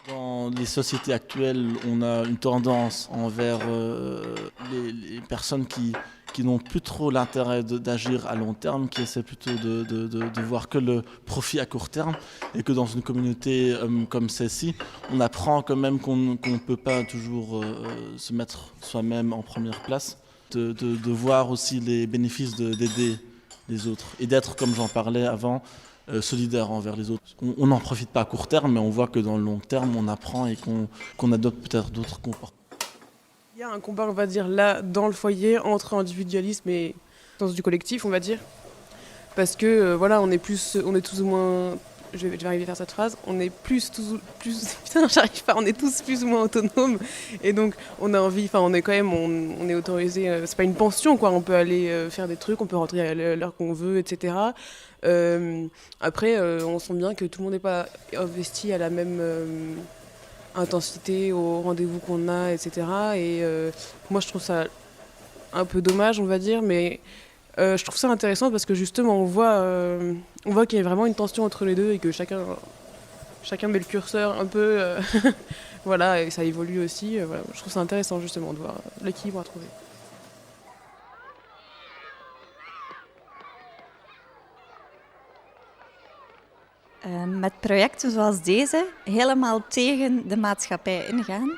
Dans les sociétés actuelles, on a une tendance envers les personnes qui n'ont plus trop l'intérêt d'agir à long terme, qui essaient plutôt de voir que le profit à court terme, et que dans une communauté comme celle-ci, on apprend quand même qu'on ne peut pas toujours se mettre soi-même en première place, de voir aussi les bénéfices d'aider les autres et d'être, comme j'en parlais avant, solidaire envers les autres. On n'en profite pas à court terme, mais on voit que dans le long terme, on apprend et qu'on adopte peut-être d'autres comportements. Il y a un combat, on va dire, là, dans le foyer, entre individualisme et sens du collectif, on va dire. Parce que, voilà, on est tous ou moins... Je vais arriver à faire cette phrase. On est putain, j'arrive pas. On est tous plus ou moins autonomes. Et donc, on a envie... Enfin, on est quand même... On est autorisé... c'est pas une pension, quoi. On peut aller faire des trucs, on peut rentrer à l'heure qu'on veut, etc. Après, on sent bien que tout le monde n'est pas investi à la même... intensité au rendez-vous qu'on a, etc. Et moi, je trouve ça un peu dommage, on va dire, mais je trouve ça intéressant parce que justement, on voit qu'il y a vraiment une tension entre les deux et que chacun met le curseur un peu, voilà, et ça évolue aussi. Voilà. Je trouve ça intéressant justement de voir l'équilibre à trouver. Met projecten zoals deze helemaal tegen de maatschappij ingaan.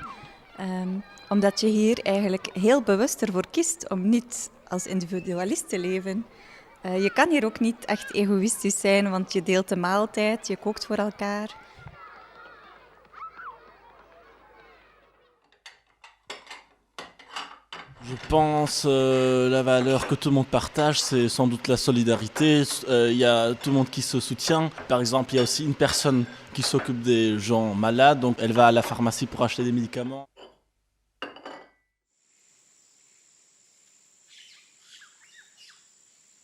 Omdat je hier eigenlijk heel bewust ervoor kiest om niet als individualist te leven. Je kan hier ook niet echt egoïstisch zijn, want je deelt de maaltijd, je kookt voor elkaar. Je pense la valeur que tout le monde partage, c'est sans doute la solidarité. Il y a tout le monde qui se soutient. Par exemple, il y a aussi une personne qui s'occupe des gens malades, donc elle va à la pharmacie pour acheter des médicaments.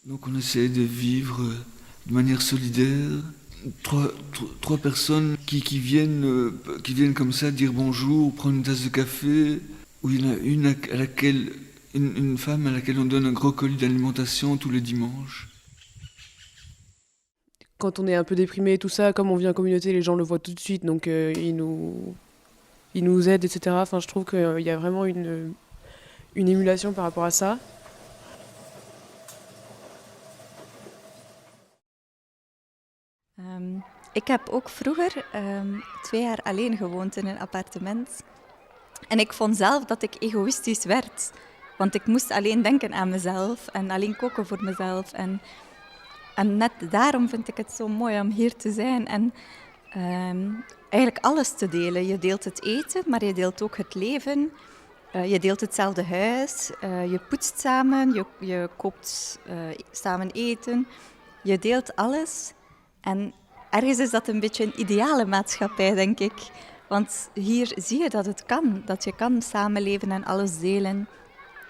Donc on essaie de vivre de manière solidaire. Trois personnes qui viennent comme ça dire bonjour, prendre une tasse de café. Où il y en a une femme à laquelle on donne un gros colis d'alimentation tous les dimanches. Quand on est un peu déprimé et tout ça, comme on vit en communauté, les gens le voient tout de suite, donc ils nous aident, etc. Enfin, je trouve qu'il y a vraiment une émulation par rapport à ça. Ik heb ook vroeger 2 jaar alleen gewoond in een appartement. En ik vond zelf dat ik egoïstisch werd. Want ik moest alleen denken aan mezelf en alleen koken voor mezelf. En net daarom vind ik het zo mooi om hier te zijn. En eigenlijk alles te delen. Je deelt het eten, maar je deelt ook het leven. Je deelt hetzelfde huis. Je poetst samen, je koopt samen eten. Je deelt alles. En ergens is dat een beetje een ideale maatschappij, denk ik. Want hier zie je dat het kan, dat je kan samenleven en alles delen.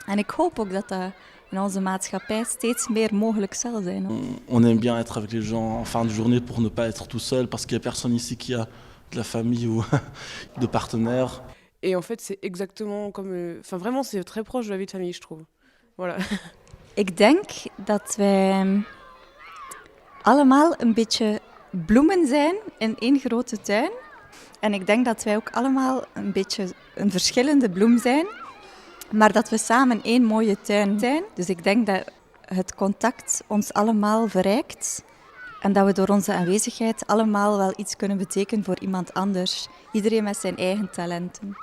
En ik hoop ook dat dat in onze maatschappij steeds meer mogelijk zal zijn. On aime bien être avec les gens en fin de journée pour ne pas être tout seul, parce qu'il n'y a personne ici qui a de la famille ou de partenaires. Et en fait, c'est exactement comme... Enfin, vraiment, c'est très proche de la vie de famille, je trouve. Voilà. Ik denk dat wij allemaal een beetje bloemen zijn in één grote tuin. En ik denk dat wij ook allemaal een beetje een verschillende bloem zijn, maar dat we samen één mooie tuin zijn. Dus ik denk dat het contact ons allemaal verrijkt en dat we door onze aanwezigheid allemaal wel iets kunnen betekenen voor iemand anders. Iedereen met zijn eigen talenten.